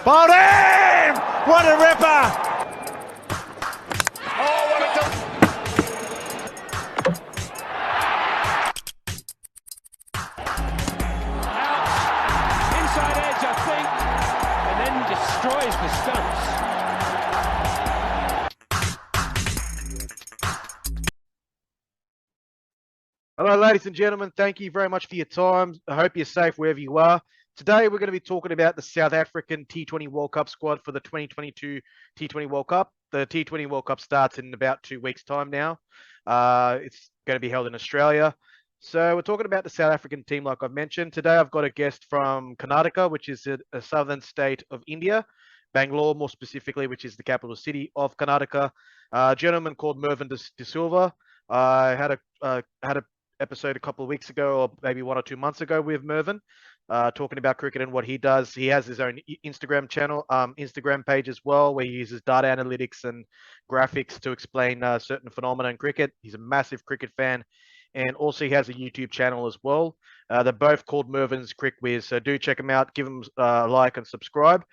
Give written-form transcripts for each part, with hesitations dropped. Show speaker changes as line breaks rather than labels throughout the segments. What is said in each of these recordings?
Bowled in! What a ripper! Oh, what a
Out. Inside edge, I think. And then destroys the stumps.
Hello, ladies and gentlemen. Thank you very much for your time. I hope you're safe wherever you are. Today, we're going to be talking about the South African T20 World Cup squad for the 2022 T20 World Cup. The T20 World Cup starts in about 2 weeks' time now. It's going to be held in Australia. So we're talking about the South African team, like I've mentioned. Today, I've got a guest from Karnataka, which is a southern state of India. Bangalore, more specifically, which is the capital city of Karnataka. A gentleman called Merwyn De Silva. I had a episode a couple of weeks ago, or maybe 1 or 2 months ago, with Merwyn, talking about cricket and what he does. He has his own Instagram channel, Instagram page as well, where he uses data analytics and graphics to explain certain phenomena in cricket. He's a massive cricket fan, and also he has a YouTube channel as well. They're both called Merwyn's Cricwiz, so do check them out. Give them a like and subscribe.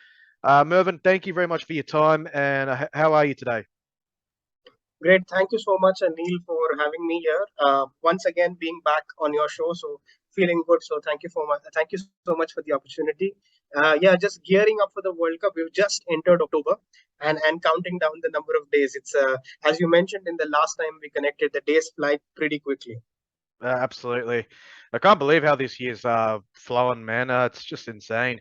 Merwyn, thank you very much for your time, and how are you today?
Great. Thank you so much, Anil, for having me here. Once again, being back on your show, so feeling good. So thank you so much for the opportunity. Just gearing up for the World Cup. We've just entered October and counting down the number of days. It's as you mentioned in the last time we connected, the days fly pretty quickly.
Absolutely. I can't believe how this year's flowing, man. It's just insane.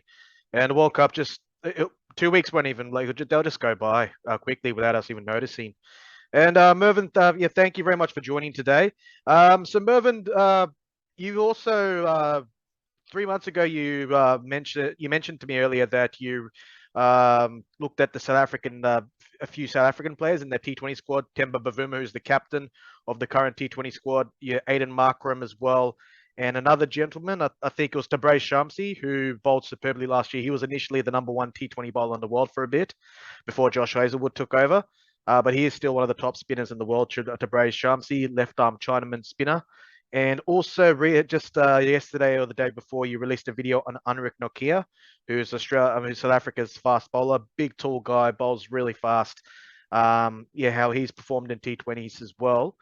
And the World Cup 2 weeks won't even, they'll just go by quickly without us even noticing. And Merwyn, thank you very much for joining today. So Merwyn, you also 3 months ago you mentioned to me earlier that you looked at the a few South African players in their T20 squad. Temba Bavuma, who's the captain of the current T20 squad. Aiden Markram as well, and another gentleman. I think it was Tabraiz Shamsi, who bowled superbly last year. He was initially the #1 T20 bowler in the world for a bit before Josh Hazlewood took over. But he is still one of the top spinners in the world, Tabraiz Shamsi, left-arm Chinaman spinner. And also, just yesterday or the day before, you released a video on Anrich Nortje, who's South Africa's fast bowler, big, tall guy, bowls really fast. How he's performed in T20s as well.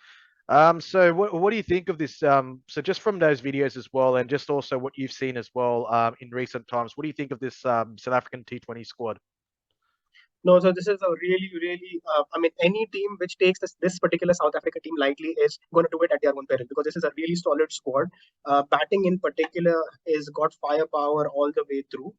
So what do you think of this? So just from those videos as well, and just also what you've seen as well in recent times, what do you think of this South African T20 squad?
No, so this is a really, any team which takes this particular South Africa team lightly is going to do it at their own peril, because this is a really solid squad. Batting in particular is got firepower all the way through.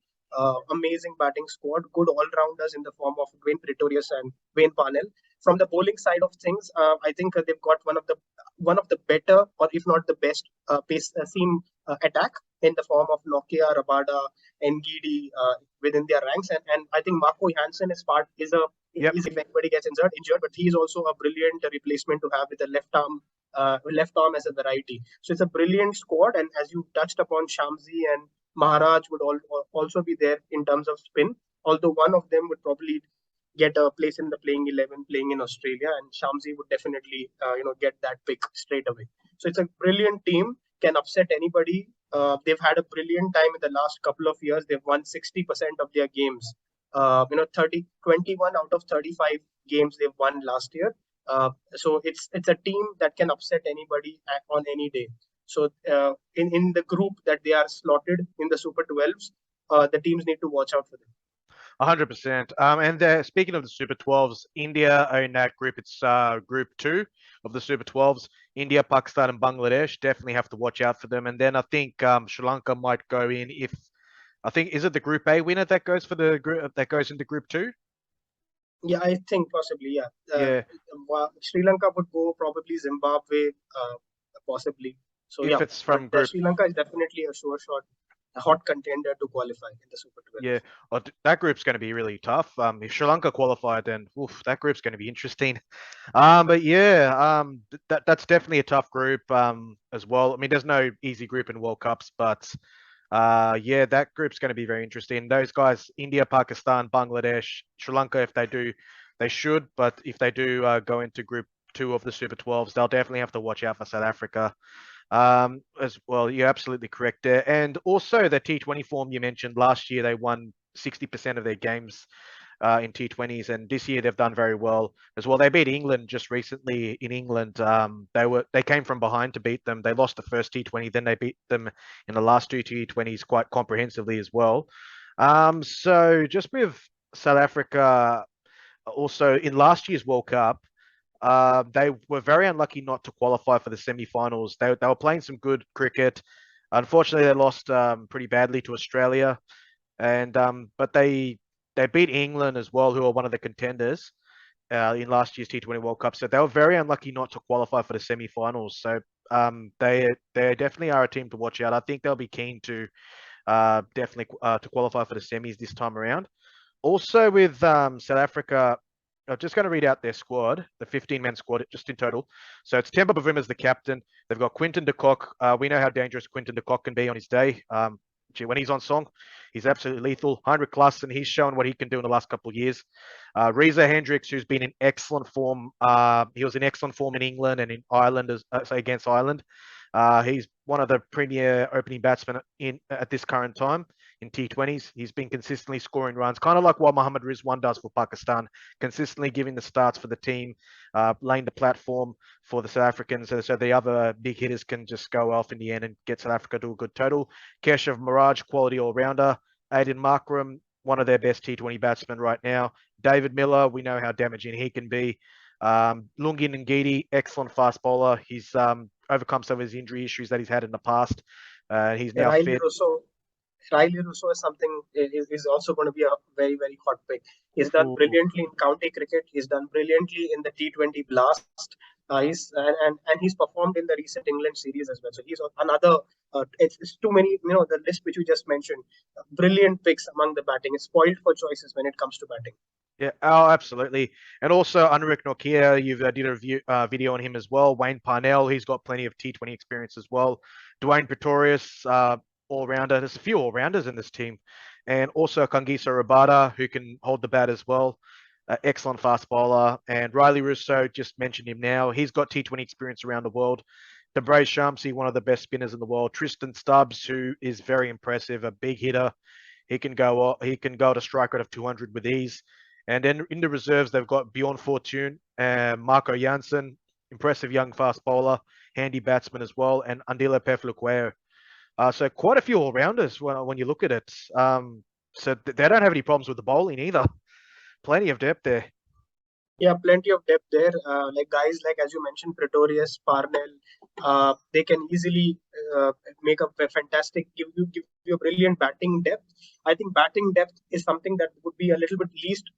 Amazing batting squad, good all-rounders in the form of Wayne Pretorius and Wayne Parnell. From the bowling side of things, I think they've got one of the better, or if not the best, pace seam attack in the form of Nokia, Rabada, Ngidi within their ranks, and I think Marco Jansen is if anybody gets injured, but he is also a brilliant replacement to have with the left arm as a variety. So it's a brilliant squad, and as you touched upon, Shamsi and Maharaj would also be there in terms of spin, although one of them would probably get a place in the playing 11 playing in Australia, and Shamsi would definitely get that pick straight away. So it's a brilliant team, can upset anybody. They've had a brilliant time in the last couple of years. They've won 60% of their games. 21 out of 35 games they've won last year. So it's a team that can upset anybody on any day. So in the group that they are slotted in the Super 12s, the teams need to watch out for them.
100%. And speaking of the Super 12s, India are in that group. It's Group 2 of the Super 12s. India, Pakistan, and Bangladesh definitely have to watch out for them. And then I think Sri Lanka might go in is it the Group A winner that goes for the group that goes into Group 2?
Yeah, I think possibly. Yeah. Sri Lanka would go, probably Zimbabwe, possibly. So
if it's from group,
Sri Lanka is definitely a sure shot, a hot contender to qualify in the Super 12.
Yeah, well, that group's going to be really tough. If Sri Lanka qualified, then that group's going to be interesting. But yeah, that's definitely a tough group as well. I mean, there's no easy group in World Cups, but that group's going to be very interesting. Those guys, India, Pakistan, Bangladesh, Sri Lanka, if they do, they should. But if they do go into Group 2 of the Super 12s, they'll definitely have to watch out for South Africa. As well, you're absolutely correct there. And also the T20 form you mentioned last year, they won 60% of their games in T20s, and this year they've done very well as well. They beat England just recently in England. They came from behind to beat them. They lost the first T20, then they beat them in the last two T20s quite comprehensively as well. So just with South Africa, also in last year's World Cup, they were very unlucky not to qualify for the semi-finals. They were playing some good cricket. Unfortunately, they lost pretty badly to Australia, and but they beat England as well, who are one of the contenders in last year's T20 World Cup. So they were very unlucky not to qualify for the semi-finals. So they definitely are a team to watch out. I think they'll be keen to definitely to qualify for the semis this time around. Also with South Africa, I'm just going to read out their squad, the 15-man squad, just in total. So it's Temba Bavuma as the captain. They've got Quinton de Kock. We know how dangerous Quinton de Kock can be on his day. When he's on song, he's absolutely lethal. Heinrich Klaassen, he's shown what he can do in the last couple of years. Reza Hendricks, who's been in excellent form. He was in excellent form in England and in Ireland, against Ireland. He's one of the premier opening batsmen at this current time in T20s. He's been consistently scoring runs, kind of like what Mohammad Rizwan does for Pakistan, consistently giving the starts for the team, laying the platform for the South Africans, so the other big hitters can just go off in the end and get South Africa to a good total. Keshav Miraj, quality all-rounder. Aiden Markram, one of their best T20 batsmen right now. David Miller, we know how damaging he can be. Lungi Ngidi, excellent fast bowler. He's overcome some of his injury issues that he's had in the past. He's now fit.
Riley Rousseau is something is also going to be a very, very hot pick. He's done brilliantly in county cricket. He's done brilliantly in the T20 Blast. He's performed in the recent England series as well. So he's another. It's too many. The list which you just mentioned. Brilliant picks among the batting. It's spoiled for choices when it comes to batting.
Yeah, oh, absolutely. And also Anrich Nortje, you've did a video on him as well. Wayne Parnell, he's got plenty of T20 experience as well. Dwayne Pretorius, all-rounder. There's a few all-rounders in this team. And also Kangisa Rabada, who can hold the bat as well. Excellent fast bowler. And Riley Rousseau, just mentioned him now. He's got T20 experience around the world. Debre Shamsi, one of the best spinners in the world. Tristan Stubbs, who is very impressive, a big hitter. He can go at a strike rate of 200 with ease. And then in the reserves, they've got Bjorn Fortune, Marco Jansen, impressive young fast bowler, handy batsman as well, and Andile Peflukweo. So quite a few all-rounders when you look at it. So they don't have any problems with the bowling either. Plenty of depth there.
Yeah, plenty of depth there. Like guys, like as you mentioned, Pretorius, Parnell, they can easily make a fantastic, give you a brilliant batting depth. I think batting depth is something that would be a little bit least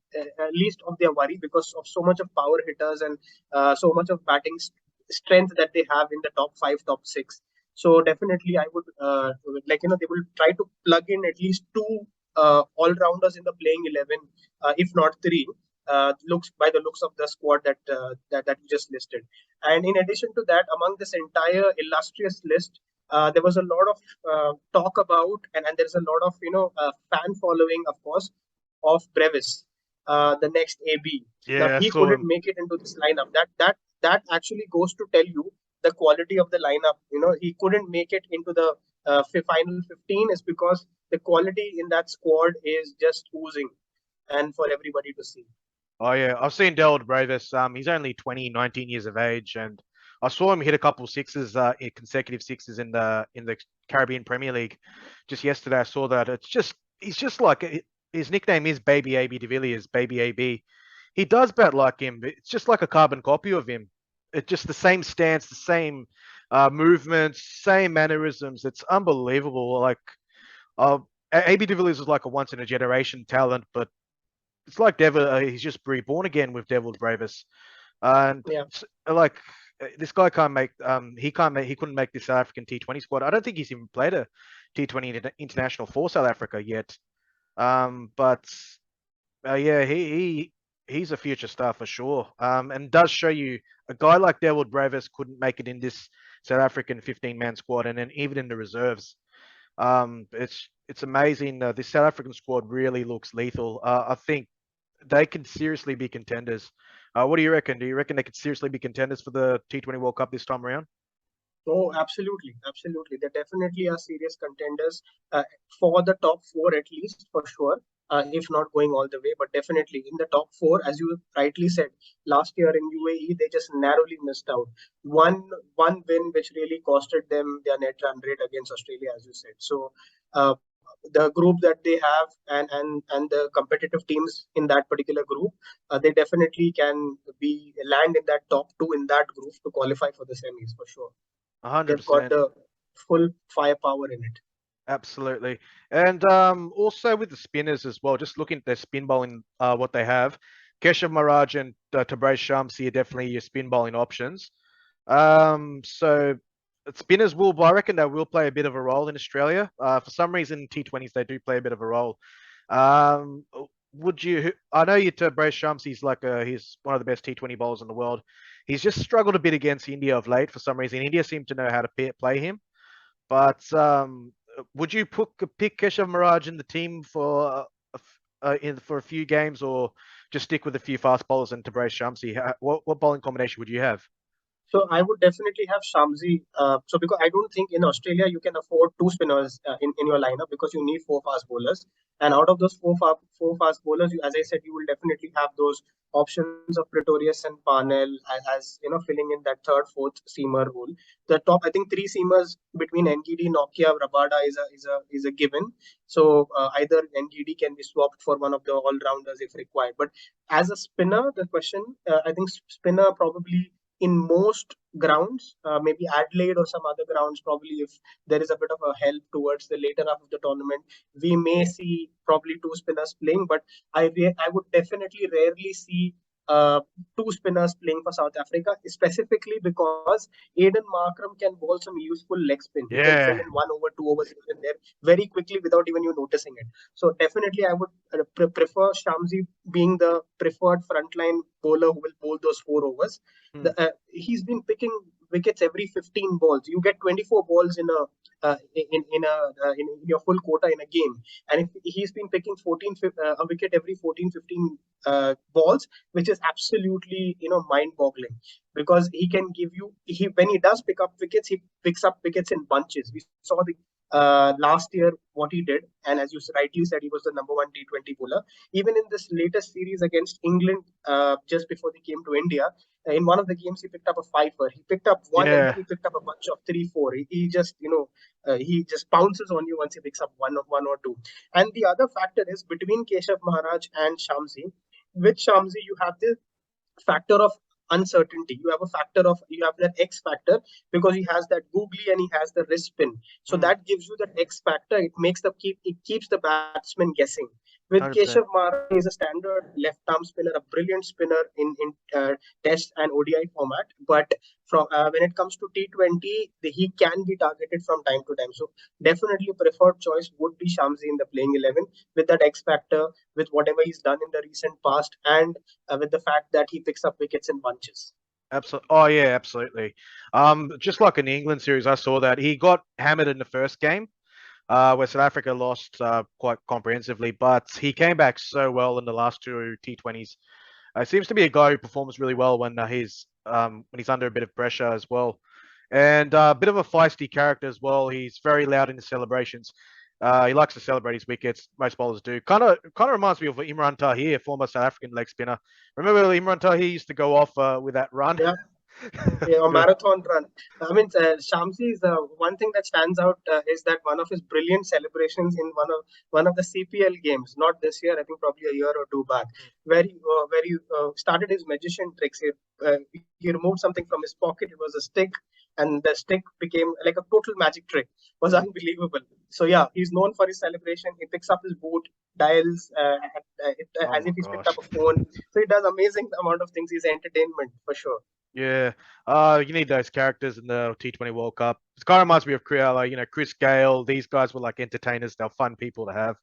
of their worry because of so much of power hitters and so much of batting strength that they have in the top 5, top 6. So definitely, I would they will try to plug in at least 2 all-rounders in the playing 11, if not 3. By the looks of the squad that you just listed. And in addition to that, among this entire illustrious list, there was a lot of talk about, and there's a lot of fan following, of course, of Brevis, the next AB.
Yeah,
now, he couldn't make it into this lineup. That actually goes to tell you the quality of the lineup. He couldn't make it into the final 15 is because the quality in that squad is just oozing, and for everybody to see.
Oh, yeah. I've seen Daryl Brevis. He's only 19 years of age, and I saw him hit a couple of sixes, consecutive sixes in the Caribbean Premier League just yesterday. I saw that. He's just like, his nickname is Baby AB de Villiers, Baby AB. He does bat like him. It's just like a carbon copy of him. It's just the same stance, the same movements, same mannerisms. It's unbelievable. Like, AB de Villiers is like a once-in-a-generation talent, but it's like he's just reborn again with Devil Brevis. And like this guy he couldn't make the South African T20 squad. I don't think he's even played a T20 international for South Africa yet. But he's a future star for sure. And does show you a guy like Devil Brevis couldn't make it in this South African 15-man squad, and then even in the reserves. It's amazing. This South African squad really looks lethal. I think they can seriously be contenders. What do you reckon? Do you reckon they could seriously be contenders for the T20 World Cup this time around?
Oh, absolutely. They definitely are serious contenders for the top 4 at least, for sure. if not going all the way, but definitely in the top four, as you rightly said. Last year in UAE, they just narrowly missed out. One win which really costed them their net run rate against Australia, as you said. So uh, the group that they have and the competitive teams in that particular group, they definitely can be land in that top two in that group to qualify for the semis for sure. They've got
100%.
the full firepower in it.
Absolutely. And also with the spinners as well, just looking at their spin bowling, what they have, Keshav Maharaj and Tabraiz Shamsi are definitely your spin bowling options. So spinners will, I reckon they will play a bit of a role in Australia. For some reason, T20s, they do play a bit of a role. Um, would you, I know you Tabraiz Shamsi's like he's one of the best T20 bowlers in the world. He's just struggled a bit against India of late for some reason. India seem to know how to play him. But would you pick Keshav Maharaj in the team for for a few games, or just stick with a few fast bowlers and Tabraiz Shamsi? What bowling combination would you have?
So I would definitely have Shamsi. So because I don't think in Australia you can afford two spinners in your lineup because you need four fast bowlers. And out of those four fast bowlers, as I said, you will definitely have those options of Pretorius and Parnell as filling in that third, fourth seamer role. The top, I think, three seamers between NGD, Nokia, Rabada is a given. So either NGD can be swapped for one of the all rounders if required. But as a spinner, the question, I think spinner probably in most grounds, maybe Adelaide or some other grounds, probably if there is a bit of a help towards the later half of the tournament, we may see probably two spinners playing. But I would definitely rarely see two spinners playing for South Africa, specifically because Aiden Markram can bowl some useful leg spin. He can fill
Yeah,
in 1 over, 2 overs here and there very quickly without even you noticing it. So definitely, I would prefer Shamsi being the preferred frontline bowler who will bowl those 4 overs.
hmm.
He's been picking wickets every 15 balls. You get 24 balls in a in your full quota in a game, and if he's been picking 14 a wicket every 14 15 balls, which is absolutely mind boggling, because he can give you, he when he does pick up wickets, he picks up wickets in bunches. We saw the last year what he did, and as you rightly said, he was the number one T20 bowler. Even in this latest series against England, just before they came to India, in one of the games he picked up a fifer. He picked up one, and then
Yeah,
he picked up a bunch of three, four. He just he just pounces on you once he picks up one or two. And the other factor is between Keshav Maharaj and Shamsi. With Shamsi, you have the factor of uncertainty. You have that X factor because he has that googly and he has the wrist spin. So
hmm,
that gives you that X factor. It keeps the batsman guessing. With Keshav
100%.
Maharaj, he's a standard left arm spinner, a brilliant spinner in Test and ODI format. But from when it comes to T20, he can be targeted from time to time. So definitely, preferred choice would be Shamsi in the playing 11 with that X factor, with whatever he's done in the recent past, and with the fact that he picks up wickets in bunches.
Absolutely. Oh yeah, absolutely. Just like in the England series, I saw that he got hammered in the first game, where South Africa lost quite comprehensively, but he came back so well in the last two T20s. Seems to be a guy who performs really well when he's under a bit of pressure as well, and a bit of a feisty character as well. He's very loud in the celebrations. He likes to celebrate his wickets. Most bowlers do. Kind of reminds me of Imran Tahir, former South African leg spinner. Remember Imran Tahir used to go off with that run?
Yeah, yeah, a marathon run. I mean, Shamsi is one thing that stands out is that one of his brilliant celebrations in one of the CPL games, not this year, I think probably a year or two back, where he started his magician tricks. He removed something from his pocket. It was a stick, and the stick became like a total magic trick. It was unbelievable. So yeah, he's known for his celebration. He picks up his boot, dials
Oh
as
my
if he's picked
gosh.
up a phone. So he does amazing amount of things. He's entertainment for sure.
Yeah. You need those characters in the T20 World Cup. It kind of reminds me of Chris Gale. These guys were like entertainers. They're fun people to have.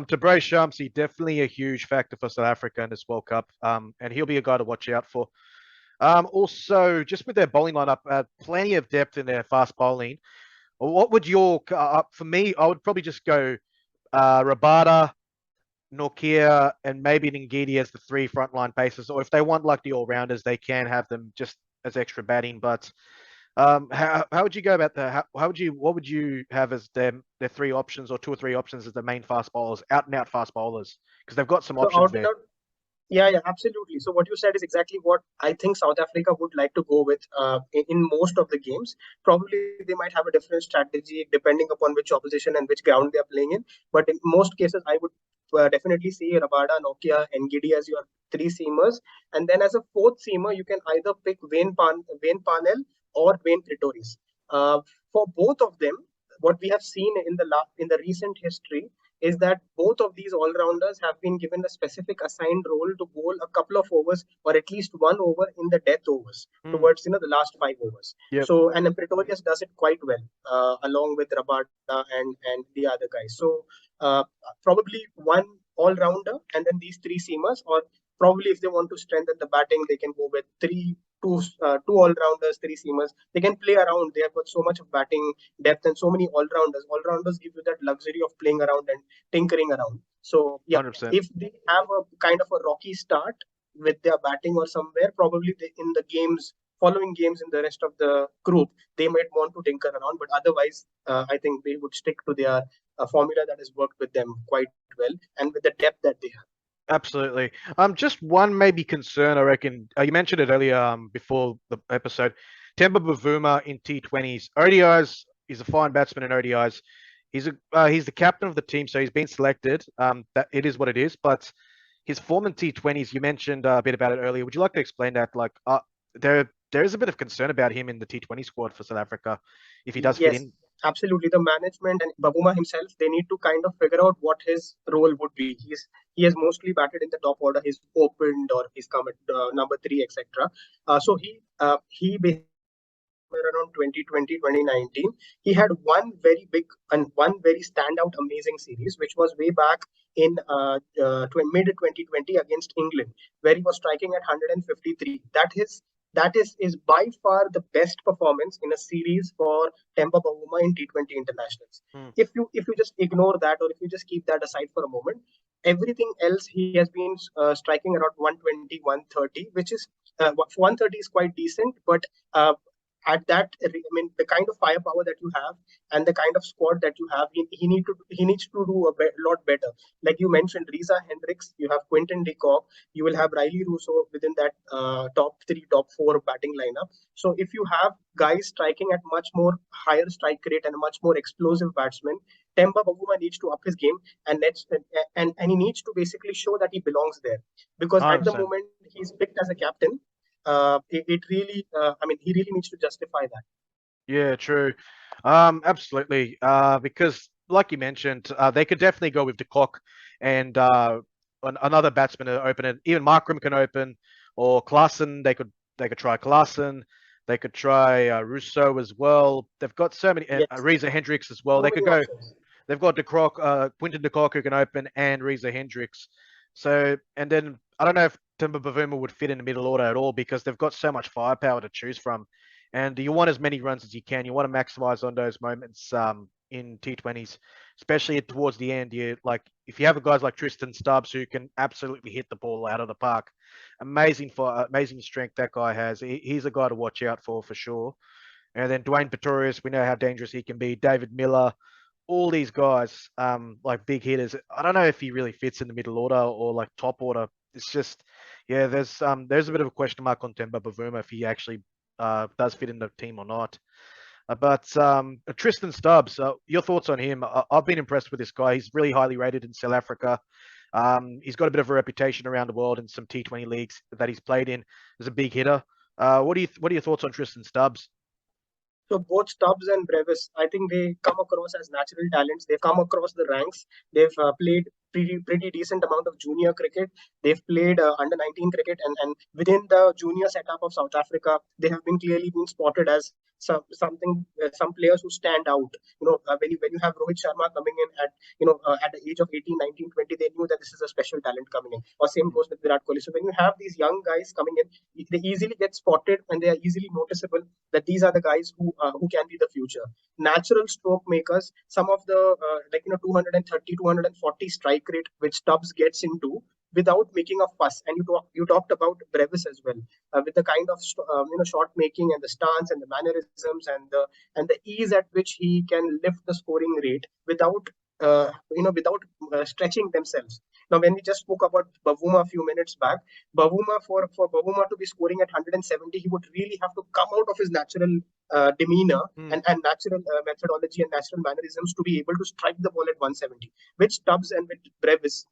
Tabraiz Shamsi, definitely a huge factor for South Africa in this World Cup. And he'll be a guy to watch out for. Also, just with their bowling lineup, plenty of depth in their fast bowling. What would for me, I would probably just go Rabada, Nokia, and maybe Ngidi as the three frontline pacers. Or if they want like the all rounders, they can have them just as extra batting. But How would you go about that? What would you have as their three options or two or three options as the main fast bowlers, out and out fast bowlers? Because they've got some
So
options
out and
there.
out, yeah, absolutely. So what you said is exactly what I think South Africa would like to go with in most of the games. Probably they might have a different strategy depending upon which opposition and which ground they are playing in. But in most cases, I would definitely see Rabada, Nokia, and Giddy as your three seamers. And then as a fourth seamer, you can either pick Wayne Parnell or Wayne Pretorius. For both of them, what we have seen in the recent history is that both of these all-rounders have been given a specific assigned role to bowl a couple of overs or at least one over in the death overs towards the last 5 overs.
Yep.
So and Pretorius does it quite well along with Rabada and the other guys. So probably one all-rounder and then these three seamers, or probably if they want to strengthen the batting, they can go with two all-rounders, three seamers. They can play around. They have got so much of batting depth and so many all-rounders. All-rounders give you that luxury of playing around and tinkering around. So yeah,
100%.
if they have a kind of a rocky start with their batting or somewhere, probably in the following games in the rest of the group, they might want to tinker around. But otherwise, I think they would stick to their formula that has worked with them quite well and with the depth that they have.
Absolutely. Just one maybe concern, I reckon. You mentioned it earlier before the episode. Temba Bavuma in T20s. ODIs, he's a fine batsman in ODIs. He's the captain of the team, so he's been selected. That it is what it is. But his form in T20s, you mentioned a bit about it earlier. Would you like to explain that? Like, there is a bit of concern about him in the T20 squad for South Africa if he does fit
Yes,
in.
absolutely. The management and Babuma himself, they need to kind of figure out what his role would be. He has mostly batted in the top order. He's opened or he's come at number three, etc. So he basically somewhere around 2020, 2019, he had one very big and one very standout amazing series, which was way back in mid 2020 against England, where he was striking at 153. That is by far the best performance in a series for Temba Bavuma in T20 internationals.
Hmm.
If you just ignore that, or if you just keep that aside for a moment, everything else he has been striking around 120, 130, which is 130 is quite decent, but at that, I mean, the kind of firepower that you have and the kind of squad that you have, he needs to do lot better. Like you mentioned, Reza Hendricks, you have Quinton de Kock, you will have Riley Russo within that top three, top four batting lineup. So if you have guys striking at much more higher strike rate and a much more explosive batsman, Temba Bavuma needs to up his game and he needs to basically show that he belongs there, because at the
100%.
moment he's picked as a captain. It really, I mean, he really needs to justify that.
Yeah, true. Absolutely. Because like you mentioned, they could definitely go with De Kock and another batsman to open it. Even Markram can open, or Klaassen. They could try Klaassen. They could try Russo as well. They've got so many.
Yes,
Reza Hendricks as well.
so
They
many
could go.
options.
They've got De Kock, Quinton De Kock who can open, and Reza Hendricks. So, and then I don't know if Timber Bavuma would fit in the middle order at all because they've got so much firepower to choose from. And you want as many runs as you can. You want to maximize on those moments in T20s, especially towards the end. If you have guys like Tristan Stubbs who can absolutely hit the ball out of the park, amazing strength that guy has. He's a guy to watch out for sure. And then Dwayne Pretorius, we know how dangerous he can be. David Miller, all these guys, like big hitters. I don't know if he really fits in the middle order or like top order. It's just, yeah, there's a bit of a question mark on Temba Bavuma if he actually does fit in the team or not. But Tristan Stubbs, your thoughts on him? I've been impressed with this guy. He's really highly rated in South Africa. He's got a bit of a reputation around the world in some T20 leagues that he's played in as a big hitter. What are your thoughts on Tristan Stubbs?
So both Stubbs and Brevis, I think they come across as natural talents. They've come across the ranks. They've played pretty decent amount of junior cricket. They've played under 19 cricket, and within the junior setup of South Africa, they have been clearly being spotted as some players who stand out. When you have Rohit Sharma coming in at the age of 18, 19, 20, they knew that this is a special talent coming in. Or same goes with Virat Kohli. So when you have these young guys coming in, they easily get spotted and they are easily noticeable that these are the guys who can be the future. Natural stroke makers, some of the 230, 240 strike rate which Stubbs gets into, without making a fuss. And you talked about Brevis as well, with the kind of shot making and the stance and the mannerisms and the ease at which he can lift the scoring rate without without stretching themselves. Now, when we just spoke about Bavuma a few minutes back, Bavuma for Bavuma to be scoring at 170, he would really have to come out of his natural demeanor and natural methodology and natural mannerisms to be able to strike the ball at 170. With Stubbs and with Brevis,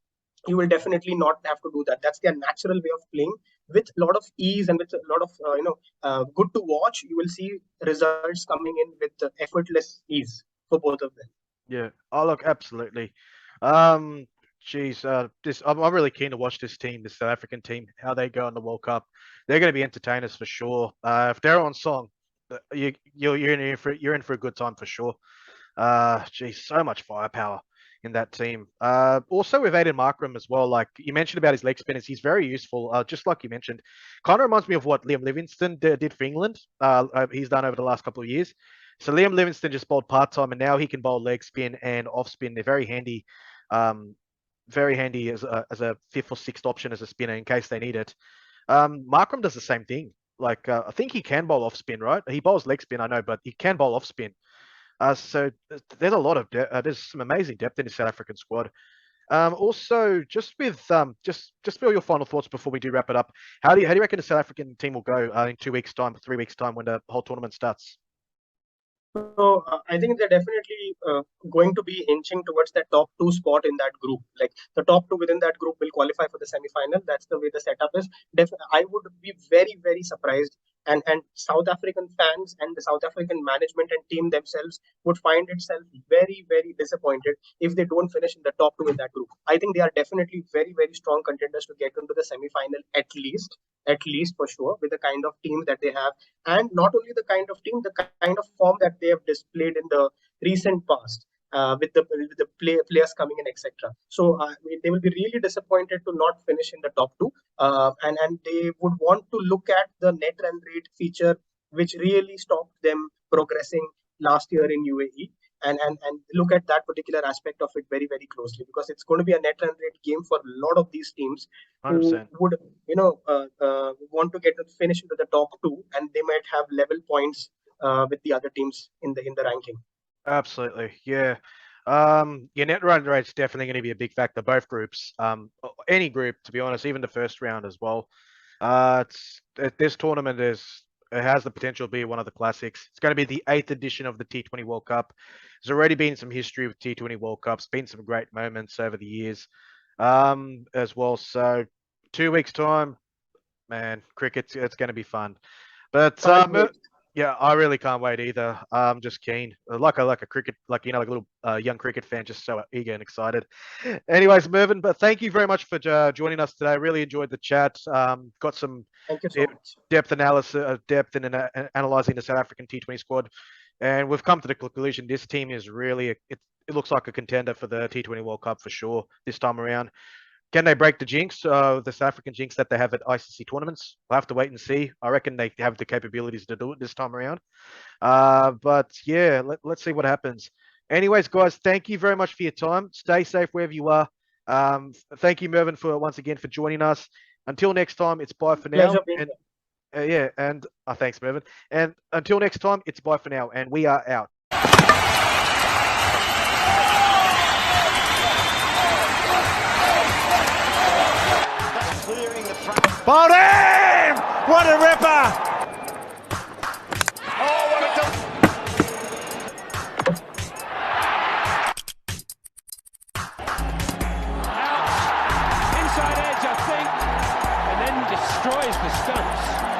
you will definitely not have to do that. That's their natural way of playing with a lot of ease and with a lot of good to watch. You will see results coming in with effortless ease for both of them.
Yeah. Oh, look, absolutely. Geez, I'm really keen to watch this team, this South African team, how they go in the World Cup. They're going to be entertainers for sure. If they're on song, you're in for a good time for sure. Geez, so much firepower in that team. Also with Aiden Markram as well. Like you mentioned about his leg spinners, he's very useful. Just like you mentioned, kind of reminds me of what Liam Livingstone did for England. He's done over the last couple of years. So Liam Livingstone just bowled part-time, and now he can bowl leg spin and off spin. They're very handy as a fifth or sixth option as a spinner in case they need it. Markram does the same thing. Like I think he can bowl off spin, right? He bowls leg spin, I know, but he can bowl off spin. So there's a lot of there's some amazing depth in the South African squad. Also, just with just for your final thoughts before we do wrap it up, how do you reckon the South African team will go in 2 weeks' time, 3 weeks' time when the whole tournament starts?
So I think they're definitely going to be inching towards that top two spot in that group. Like the top two within that group will qualify for the semi-final. That's the way the setup is. I would be very, very surprised. And South African fans and the South African management and team themselves would find itself very, very disappointed if they don't finish in the top two in that group. I think they are definitely very, very strong contenders to get into the semi-final at least for sure, with the kind of team that they have. And not only the kind of team, the kind of form that they have displayed in the recent past. With the players coming in, etc. So they will be really disappointed to not finish in the top two, and they would want to look at the net run rate feature, which really stopped them progressing last year in UAE, and look at that particular aspect of it very, very closely, because it's going to be a net run rate game for a lot of these teams
100%.
who would want to finish into the top two, and they might have level points with the other teams in the ranking.
Absolutely, yeah. Your net run rate's definitely going to be a big factor. Both groups, any group, to be honest, even the first round as well. This tournament has the potential to be one of the classics. It's going to be the 8th edition of the T20 World Cup. There's already been some history with T20 World Cups. Been some great moments over the years, as well. So 2 weeks time, man, cricket, it's going to be fun. But yeah, I really can't wait either. I'm just keen, like a cricket, like a little young cricket fan, just so eager and excited. Anyways, Merwyn, but thank you very much for joining us today. Really enjoyed the chat. Got some depth analysis, depth in analysing the South African T20 squad, and we've come to the conclusion this team is really it looks like a contender for the T20 World Cup for sure this time around. Can they break the jinx, the South African jinx that they have at ICC tournaments? We'll have to wait and see. I reckon they have the capabilities to do it this time around. But yeah, let's see what happens. Anyways, guys, thank you very much for your time. Stay safe wherever you are. Thank you, Merwyn, once again for joining us. Until next time, it's bye for now. And thanks, Merwyn. And until next time, it's bye for now, and we are out.
Bowled in! What a ripper! Oh, what a Out. Inside edge, I think. And then destroys the stumps.